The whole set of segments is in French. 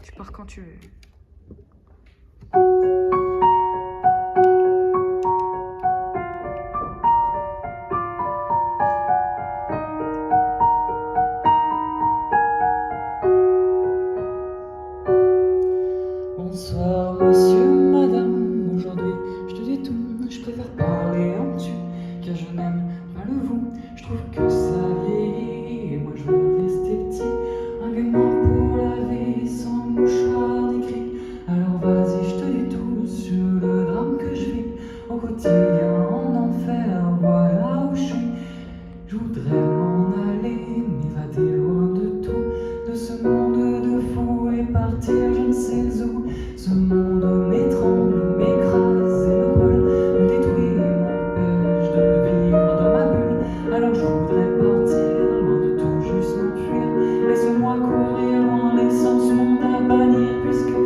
Tu pars quand tu veux. Bonsoir monsieur, madame, aujourd'hui je te dis tout, je préfère parler en tu, car je n'aime pas le vous, je trouve que ça vieillit, et moi je veux rester petit, un gamin pour la vie, sans mouchoir ni cri, alors vas-y je te dis tout, sur le drame que je vis, au quotidien en enfer, voilà où je suis, je voudrais m'en aller, m'évader loin de tout, de ce monde de fous et partir je ne sais où. Ce monde m'étrangle, m'écrase et me brûle, me détruit, m'empêche de vivre dans ma bulle. Alors je voudrais partir, loin de tout, juste m'enfuir. Laisse-moi courir loin, laissant ce monde à bannir, puisque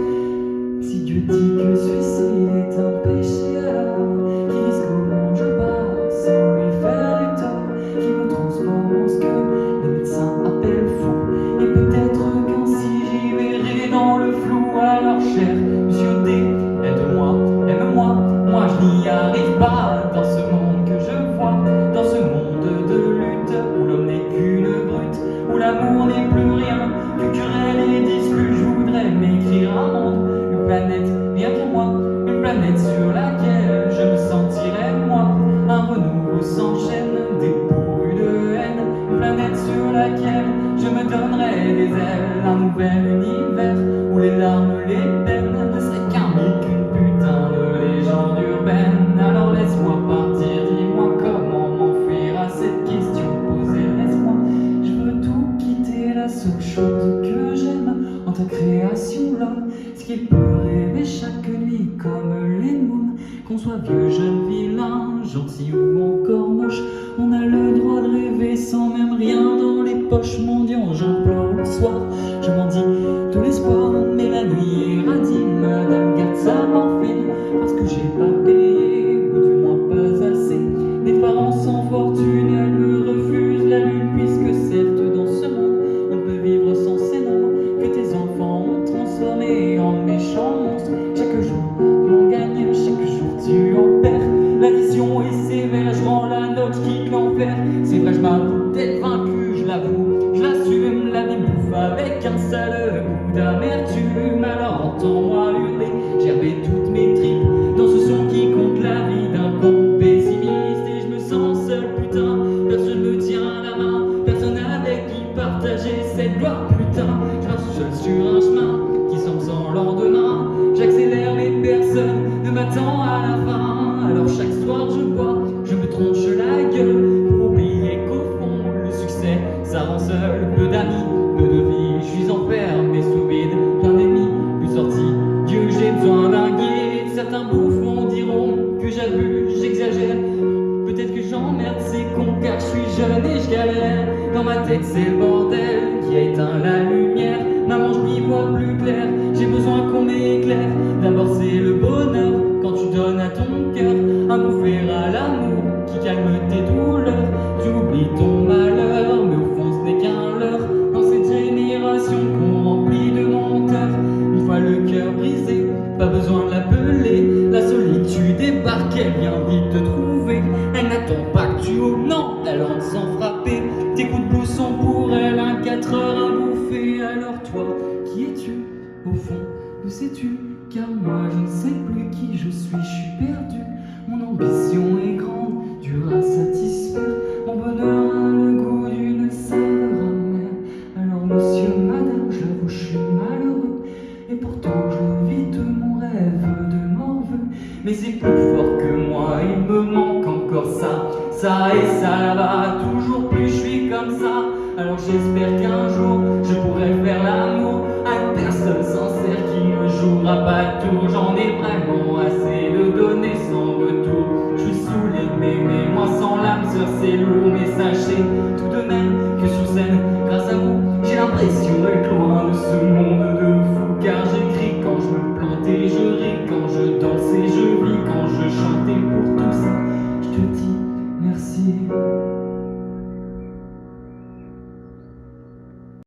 si Dieu dit que suicide est un péché, alors qui risque comment je pars sans lui faire du tort, qui me transforme en ce que le médecin appelle fou. Et peut-être qu'ainsi j'y verrai dans le flou. Alors cher Monsieur D, aide-moi, aime-moi, moi je n'y arrive pas dans ce monde que je vois, dans ce monde de lutte où l'homme n'est qu'une brute, où l'amour n'est plus rien que querelle et dispute. Je voudrais m'écrire un monde, une planète rien qu'à moi, une planète sur laquelle je me sentirais moi, un renouveau sans chaîne, dépourvu de haine, une planète sur laquelle je me donnerais des ailes, un nouvel univers où les larmes, les peines ne seraient qu'un mythe, qu'une putain de légende urbaine. Alors laisse-moi partir, dis-moi comment m'enfuir à cette question posée. Laisse-moi, je veux tout quitter, la seule chose que j'aime en ta création, l'homme, ce qu'il peut rêver chaque nuit comme les mômes. Qu'on soit vieux, jeune, vilain, gentil ou encore moche, on a le droit de rêver sans même rien dans les poches. Mendiant, j'implore le soir, je m'en dis tout l'espoir, mais la nuit est radie, madame garde sa morphine, parce que j'ai pas payé, ou du moins pas assez. Des parents sans fortune, elle me refuse la lune, puisque certes dans ce monde, on ne peut vivre sans ces nombres que tes enfants ont transformés en méchants monstres. Chaque jour, tu en gagnes, chaque jour tu en perds. L'addition est sévère, je rends la note, je quitte l'enfer. C'est vrai, je m'avoue d'être vaincu, je l'avoue, je l'assume. La vie bouffe avec un sale goût d'amertume. Alors entends-moi hurler, gerber toutes mes tripes dans ce son qui compte la vie d'un con pessimiste. Et je me sens seul, putain, personne me tient la main, personne avec qui partager cette gloire, putain. Je marche seul sur un chemin qui semble sans lendemain, j'accélère mais personne ne m'attend à la fin. Alors chaque soir je bois, je me tronche la gueule pour oublier qu'au fond le succès ça rend seul. Peu d'amis, peu de vie, je suis enfermé sous vide, plein d'ennemis, plus sorti. Dieu, j'ai besoin d'un guide. Certains bouffons diront que j'abuse, j'exagère. Peut-être que j'emmerde ces cons car je suis jeune et je galère. Dans ma tête c'est le bordel qui a éteint la lumière. Maman, je n'y vois plus clair, j'ai besoin qu'on m'éclaire. D'abord c'est le bonheur quand tu donnes à ton cœur un bouffer à l'amour qui calme tes douleurs. Tu oublies ton malheur, mais au fond ce n'est qu'un leurre. Dans cette génération qu'on remplit de menteurs, une fois le cœur brisé, pas besoin de l'appeler. La solitude débarque, elle vient vite te trouver. Elle n'attend pas que tu ouvres, non, elle rentre sans frapper. Tes coups de blues sont pour elle un 4 heures à bouffer. Alors toi, qui es-tu au fond, où sais-tu? Car moi je ne sais plus qui je suis perdu. Mon ambition est grande, dure à satisfaire. Mon bonheur a le goût d'une saveur amère. Alors monsieur, madame, j'avoue je suis malheureux, et pourtant je vis de mon rêve de morveux. Mais c'est plus fort que moi, il me manque encore ça et ça va. Toujours plus je suis comme ça. Alors j'espère qu'un jour je pourrai faire l'amour à une personne sincère qui me jouera pas de tour. J'en ai vraiment assez.